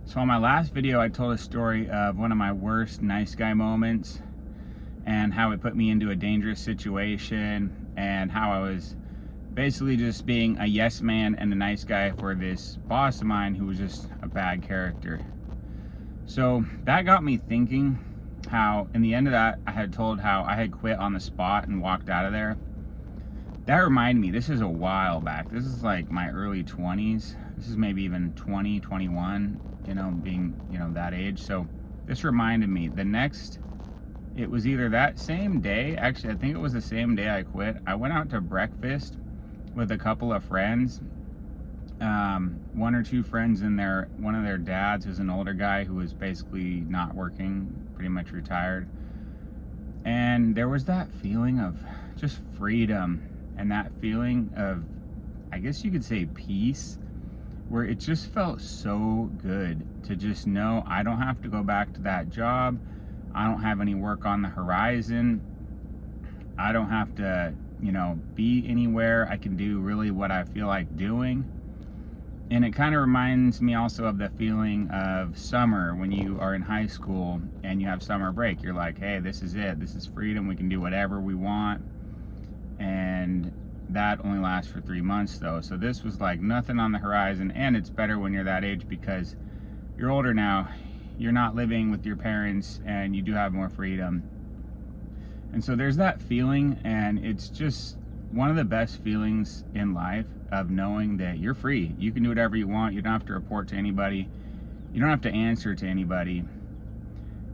So on my last video, I told a story of one of my worst nice guy moments and how it put me into a dangerous situation and how I was basically just being a yes man and a nice guy for this boss of mine who was just a bad character. So that got me thinking how in the end of that, I had told how I had quit on the spot and walked out of there. That reminded me, this is a while back. This is like my early 20s. This is maybe even 20, 21, being, that age. So this reminded me it was either that same day, actually, I think it was the same day I quit. I went out to breakfast with a couple of friends. One or two friends and one of their dads is an older guy who was basically not working, pretty much retired. And there was that feeling of just freedom and that feeling of, I guess you could say, peace, where it just felt so good to just know I don't have to go back to that job. I don't have any work on the horizon. I don't have to, be anywhere. I can do really what I feel like doing. And it kind of reminds me also of the feeling of summer when you are in high school and you have summer break. You're like, hey, this is it. This is freedom. We can do whatever we want. And that only lasts for 3 months though. So this was like nothing on the horizon, and it's better when you're that age because you're older now. You're not living with your parents and you do have more freedom. And so there's that feeling, and it's just one of the best feelings in life of knowing that you're free. You can do whatever you want. You don't have to report to anybody. You don't have to answer to anybody.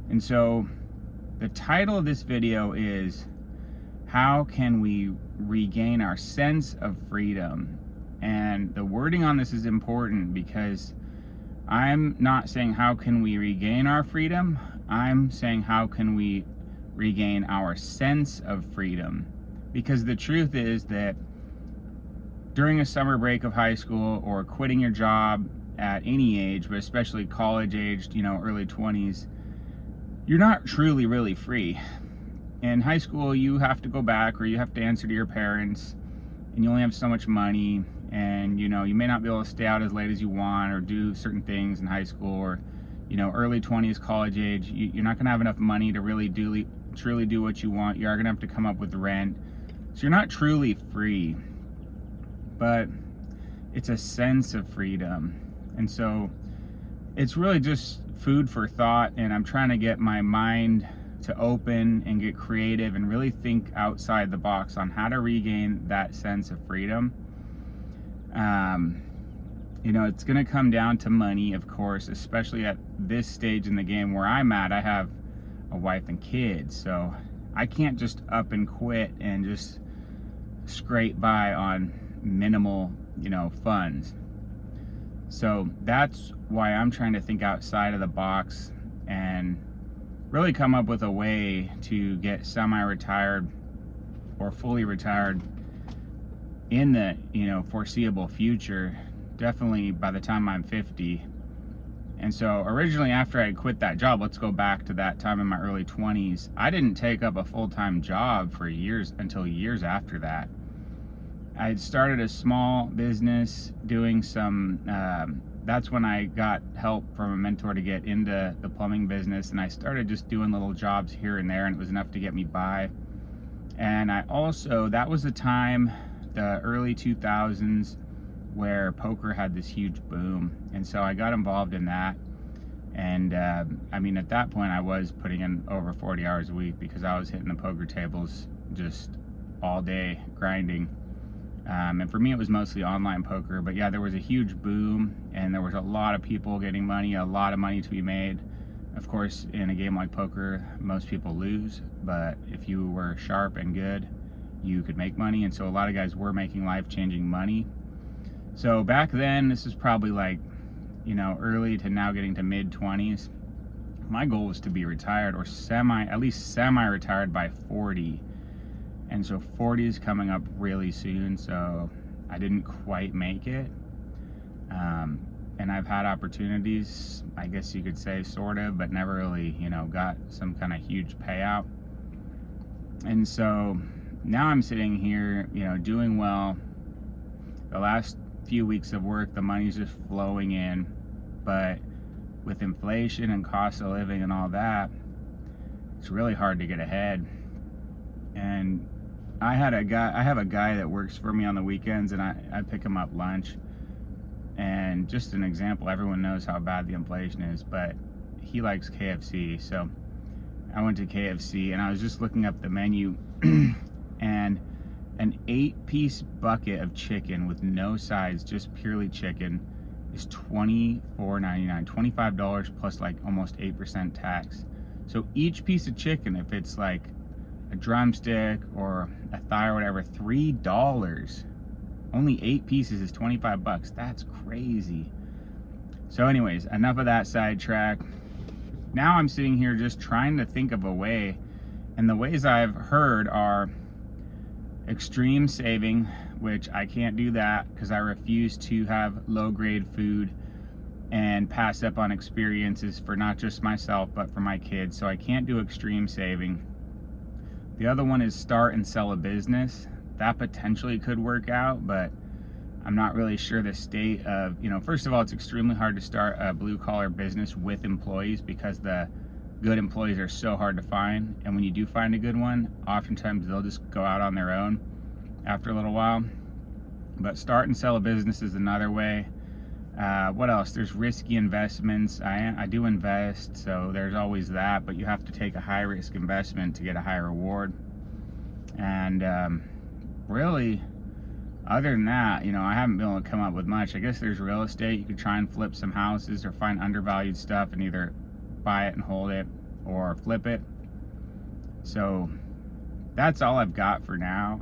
And so the title of this video is, how can we regain our sense of freedom? And the wording on this is important because I'm not saying how can we regain our freedom. I'm saying how can we regain our sense of freedom? Because the truth is that during a summer break of high school or quitting your job at any age, but especially college aged, early 20s, you're not truly really free. In high school, you have to go back or you have to answer to your parents, and you only have so much money, and you may not be able to stay out as late as you want or do certain things in high school, or early 20s, college age. You're not going to have enough money to really truly do what you want. You are going to have to come up with rent. So you're not truly free, but it's a sense of freedom. And so it's really just food for thought, and I'm trying to get my mind to open and get creative and really think outside the box on how to regain that sense of freedom. It's going to come down to money, of course, especially at this stage in the game where I'm at. I have a wife and kids, so I can't just up and quit and just scrape by on minimal, funds. So that's why I'm trying to think outside of the box and really come up with a way to get semi-retired or fully retired in the foreseeable future, definitely by the time I'm 50. And so originally, after I quit that job, let's go back to that time in my early 20s, I didn't take up a full-time job for years until years after that. I had started a small business doing some that's when I got help from a mentor to get into the plumbing business, and I started just doing little jobs here and there, and it was enough to get me by. And that was the time, the early 2000s, where poker had this huge boom, and so I got involved in that. And at that point I was putting in over 40 hours a week because I was hitting the poker tables just all day grinding. And for me, it was mostly online poker. But yeah, there was a huge boom, and there was a lot of people getting money, a lot of money to be made. Of course, in a game like poker, most people lose. But if you were sharp and good, you could make money. And so a lot of guys were making life-changing money. So back then, this is probably like, early to now getting to mid-20s. My goal was to be retired or at least semi-retired by 40. And so 40 is coming up really soon, so I didn't quite make it. And I've had opportunities, I guess you could say, sort of, but never really, got some kind of huge payout. And so now I'm sitting here, doing well. The last few weeks of work, the money's just flowing in, but with inflation and cost of living and all that, it's really hard to get ahead. And I have a guy that works for me on the weekends, and I pick him up lunch. And just an example, everyone knows how bad the inflation is, but he likes KFC. So I went to KFC and I was just looking up the menu and an 8-piece bucket of chicken with no sides, just purely chicken, is $24.99, $25 plus like almost 8% tax. So each piece of chicken, if it's like a drumstick or a thigh or whatever, $3. Only 8 pieces is $25. That's crazy. So anyways, enough of that sidetrack. Now I'm sitting here just trying to think of a way, and the ways I've heard are extreme saving, which I can't do that because I refuse to have low-grade food and pass up on experiences for not just myself but for my kids. So I can't do extreme saving. The other one is start and sell a business. That potentially could work out, but I'm not really sure the state of, first of all, it's extremely hard to start a blue-collar business with employees because the good employees are so hard to find. And when you do find a good one, oftentimes they'll just go out on their own after a little while. But start and sell a business is another way. What else? There's risky investments. I do invest, so there's always that, but you have to take a high-risk investment to get a high reward. And really, other than that, I haven't been able to come up with much. I guess there's real estate. You could try and flip some houses or find undervalued stuff and either buy it and hold it or flip it. So that's all I've got for now.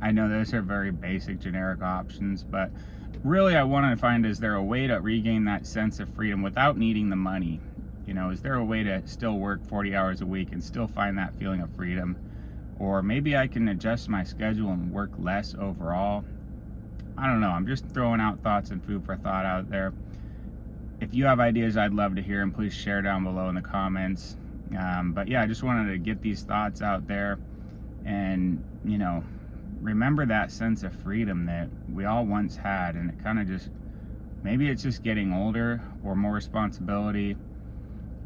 I know those are very basic, generic options, but really I want to find, is there a way to regain that sense of freedom without needing the money? Is there a way to still work 40 hours a week and still find that feeling of freedom? Or maybe I can adjust my schedule and work less overall. I don't know. I'm just throwing out thoughts and food for thought out there. If you have ideas, I'd love to hear them. Please share down below in the comments. But yeah, I just wanted to get these thoughts out there and, remember that sense of freedom that we all once had. And it kind of just, maybe it's just getting older or more responsibility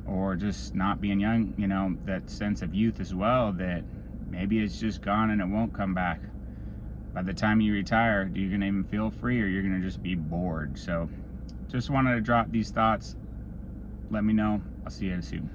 or just not being young, that sense of youth as well, that maybe it's just gone and it won't come back. By the time you retire, you're going to even feel free or you're going to just be bored. So just wanted to drop these thoughts. Let me know. I'll see you soon.